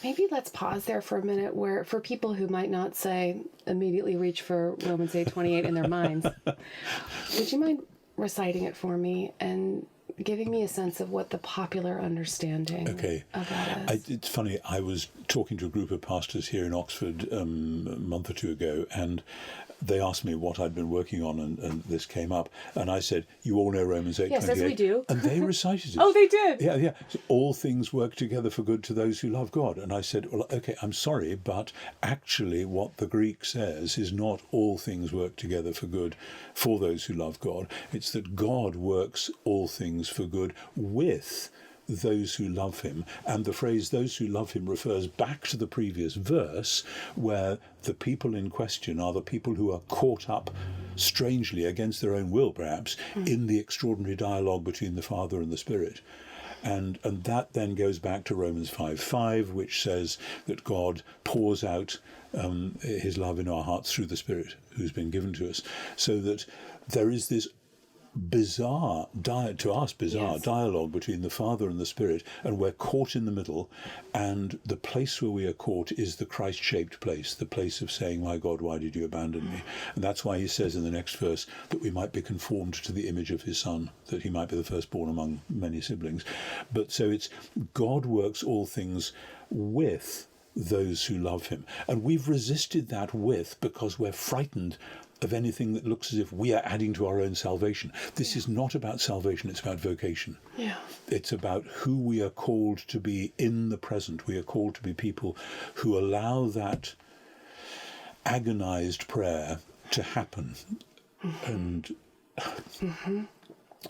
Maybe let's pause there for a minute, where for people who might not say immediately reach for Romans 8:28 in their minds, would you mind reciting it for me and giving me a sense of what the popular understanding of that is? It's funny, I was talking to a group of pastors here in Oxford a month or two ago, and they asked me what I'd been working on, and this came up, and I said, you all know Romans 8:28. Yes, as we do. And they recited it. Oh, they did? Yeah. So, all things work together for good to those who love God. And I said, well, okay, I'm sorry, but actually what the Greek says is not all things work together for good for those who love God. It's that God works all things for good with those who love him. And the phrase those who love him refers back to the previous verse, where the people in question are the people who are caught up strangely, against their own will perhaps, in the extraordinary dialogue between the Father and the Spirit. And that then goes back to Romans 5:5, which says that God pours out his love in our hearts through the Spirit who's been given to us, so that there is this bizarre dialogue between the Father and the Spirit, and we're caught in the middle, and the place where we are caught is the Christ-shaped place, the place of saying, my God, why did you abandon me? And that's why he says in the next verse that we might be conformed to the image of his Son, that he might be the firstborn among many siblings. But so it's God works all things with those who love him, and we've resisted that with because we're frightened of anything that looks as if we are adding to our own salvation. This is not about salvation, it's about vocation. Yeah. It's about who we are called to be in the present. We are called to be people who allow that agonized prayer to happen. And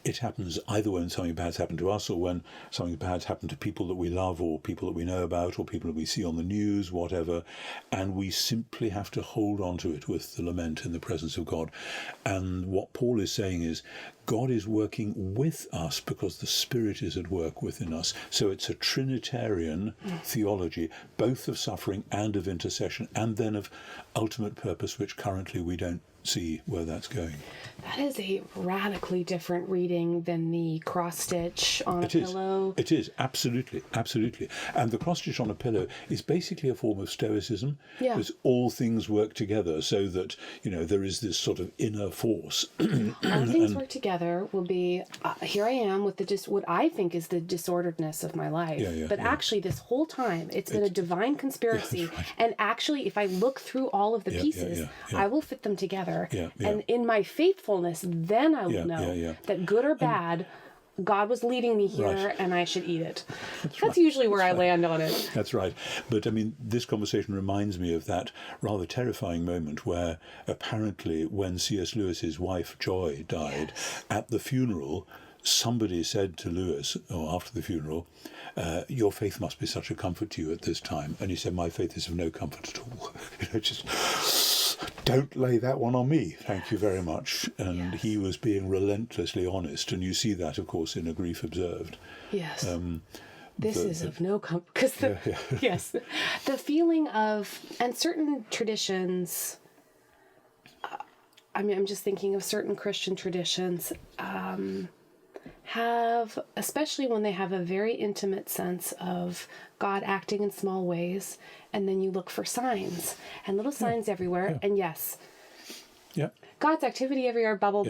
it happens either when something bad's happened to us, or when something bad's happened to people that we love, or people that we know about, or people that we see on the news, whatever, and we simply have to hold on to it with the lament in the presence of God. And what Paul is saying is, God is working with us because the Spirit is at work within us. So it's a Trinitarian theology, both of suffering and of intercession, and then of ultimate purpose, which currently we don't see where that's going. That is a radically different reading than the cross stitch on a pillow. It is, absolutely. And the cross stitch on a pillow is basically a form of Stoicism, because all things work together, so that, there is this sort of inner force. All things work together will be, here I am with what I think is the disorderedness of my life. But actually this whole time, it's been a divine conspiracy. Right. And actually, if I look through all of the pieces, I will fit them together. And in my faithfulness, then I will know that good or bad, God was leading me here, and I should eat it. That's usually where I land on it. That's right. But this conversation reminds me of that rather terrifying moment where apparently when C.S. Lewis's wife Joy died, at the funeral, somebody said to Lewis, or after the funeral, your faith must be such a comfort to you at this time. And he said, my faith is of no comfort at all. Just don't lay that one on me, thank you very much. And he was being relentlessly honest, and you see that, of course, in A Grief Observed. Yes. This is of no comfort, because yes, the feeling of, and certain traditions, I'm just thinking of certain Christian traditions, have, especially when they have a very intimate sense of God acting in small ways, and then you look for signs and little signs everywhere, and God's activity everywhere, bubble.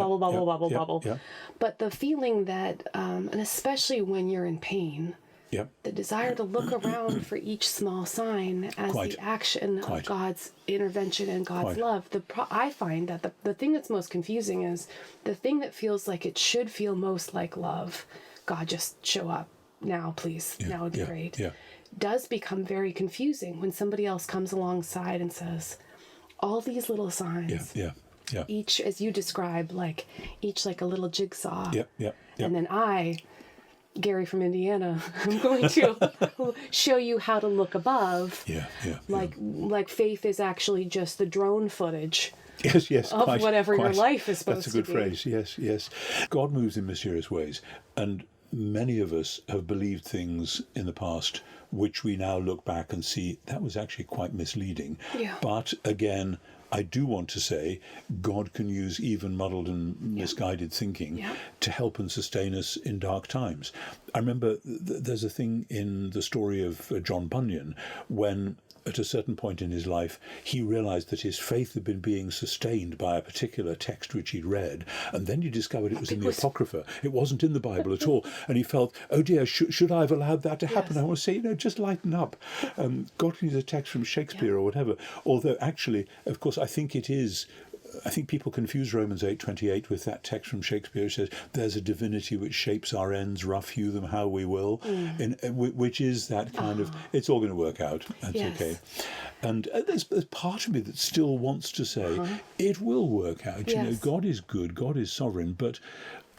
But the feeling that, and especially when you're in pain, the desire to look around for each small sign as the action of God's intervention and God's love. I find that the thing that's most confusing is the thing that feels like it should feel most like love. God, just show up now, please. Now would be great. Does become very confusing when somebody else comes alongside and says, all these little signs. Each, as you describe, each like a little jigsaw. And then Gary from Indiana, I'm going to show you how to look above. Like faith is actually just the drone footage. Yes, of whatever your life is supposed to be. That's a good phrase. Yes. God moves in mysterious ways, and many of us have believed things in the past which we now look back and see that was actually quite misleading. But again, I do want to say God can use even muddled and misguided thinking to help and sustain us in dark times. I remember there's a thing in the story of John Bunyan when, at a certain point in his life, he realized that his faith had been being sustained by a particular text which he'd read, and then he discovered it was in the Apocrypha. It wasn't in the Bible at all, and he felt, oh dear, should I have allowed that to happen? I want to say, just lighten up. God can use a text from Shakespeare or whatever, although actually, of course, I think people confuse Romans 8:28 with that text from Shakespeare. It says, there's a divinity which shapes our ends, rough hew them how we will, which is that kind of, it's all going to work out. That's okay. And there's part of me that still wants to say, it will work out. You know, God is good, God is sovereign, but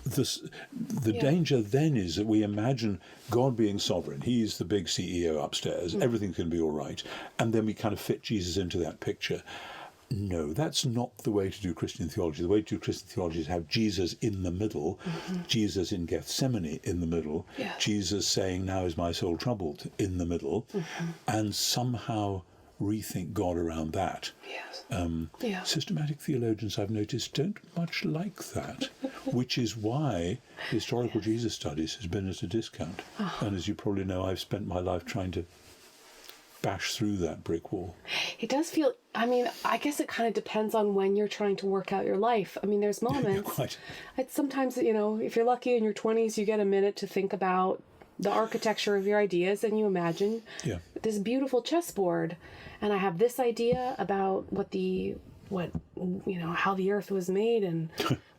the danger then is that we imagine God being sovereign. He's the big CEO upstairs. Everything's going to be all right. And then we kind of fit Jesus into that picture. No, that's not the way to do Christian theology. The way to do Christian theology is have Jesus in the middle, Jesus in Gethsemane in the middle, Jesus saying, now is my soul troubled in the middle, and somehow rethink God around that. Systematic theologians, I've noticed, don't much like that, which is why historical Jesus studies has been at a discount. And as you probably know, I've spent my life trying to bash through that brick wall. It does feel, I mean, I guess it kind of depends on when you're trying to work out your life. I mean, there's moments. It's sometimes, you know, if you're lucky in your 20s, you get a minute to think about the architecture of your ideas, and you imagine this beautiful chessboard. And I have this idea about how the earth was made and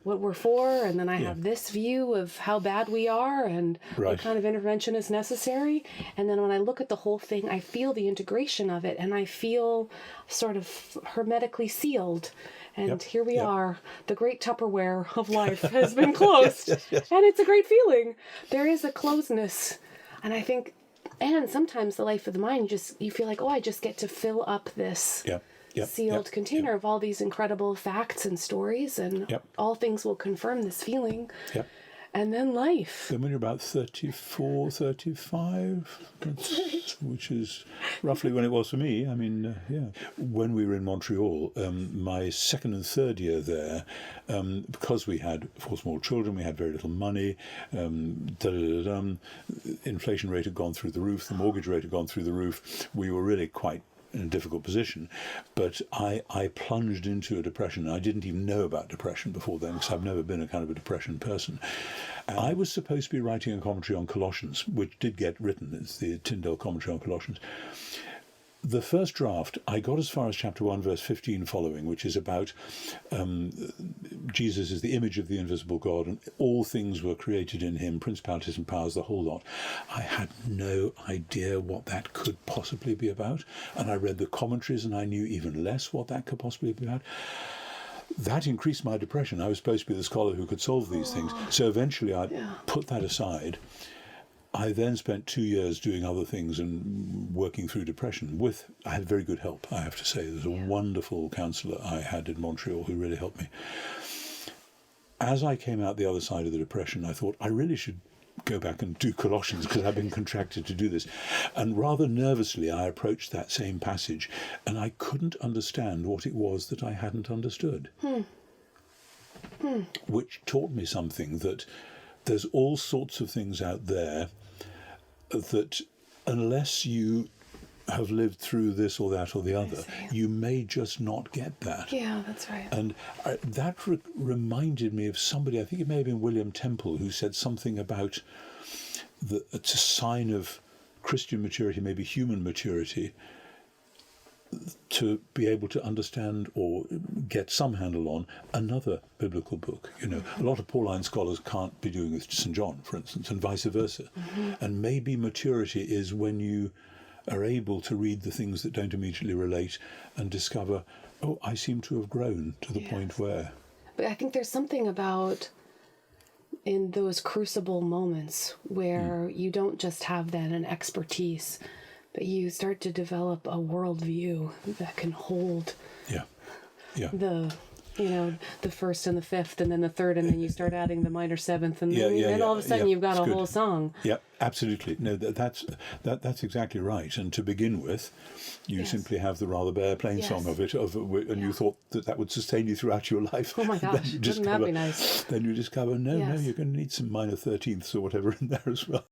what we're for, and then I have this view of how bad we are and what kind of intervention is necessary. And then when I look at the whole thing, I feel the integration of it, and I feel sort of hermetically sealed. And here we are. The great Tupperware of life has been closed. And it's a great feeling. There is a closeness. And I think, and sometimes the life of the mind, you feel like, I just get to fill up this sealed container of all these incredible facts and stories, and all things will confirm this feeling. And then life. Then when you're about 34, 35, which is roughly when it was for me. I mean, when we were in Montreal, my second and third year there, because we had 4 small children, we had very little money, inflation rate had gone through the roof, the mortgage rate had gone through the roof. We were really quite in a difficult position, but I plunged into a depression. I didn't even know about depression before then, because I've never been a kind of a depression person. And I was supposed to be writing a commentary on Colossians, which did get written. It's the Tyndale commentary on Colossians. The first draft, I got as far as chapter 1, verse 15 following, which is about Jesus is the image of the invisible God, and all things were created in him, principalities and powers, the whole lot. I had no idea what that could possibly be about, and I read the commentaries and I knew even less what that could possibly be about. That increased my depression. I was supposed to be the scholar who could solve these things. So eventually I put that aside. I then spent 2 years doing other things and working through depression. I had very good help, I have to say. There's a wonderful counsellor I had in Montreal who really helped me. As I came out the other side of the depression, I thought I really should go back and do Colossians, because I've been contracted to do this. And rather nervously, I approached that same passage, and I couldn't understand what it was that I hadn't understood. Which taught me something, that there's all sorts of things out there that unless you have lived through this or that or the other, you may just not get that. Yeah, that's right. And that reminded me of somebody, I think it may have been William Temple, who said something about it's a sign of Christian maturity, maybe human maturity, to be able to understand or get some handle on another biblical book. You know, a lot of Pauline scholars can't be doing with St. John, for instance, and vice versa. And maybe maturity is when you are able to read the things that don't immediately relate and discover, I seem to have grown to the point where... But I think there's something about in those crucible moments where you don't just have then an expertise, but you start to develop a worldview that can hold the the first and the fifth, and then the third, and then you start adding the minor seventh, and then all of a sudden you've got a whole song. Yeah, absolutely. No, that's exactly right. And to begin with, you simply have the rather bare plain song of it, and you thought that would sustain you throughout your life. Oh my gosh, wouldn't that be nice? Then you discover, no, you're going to need some minor 13ths or whatever in there as well.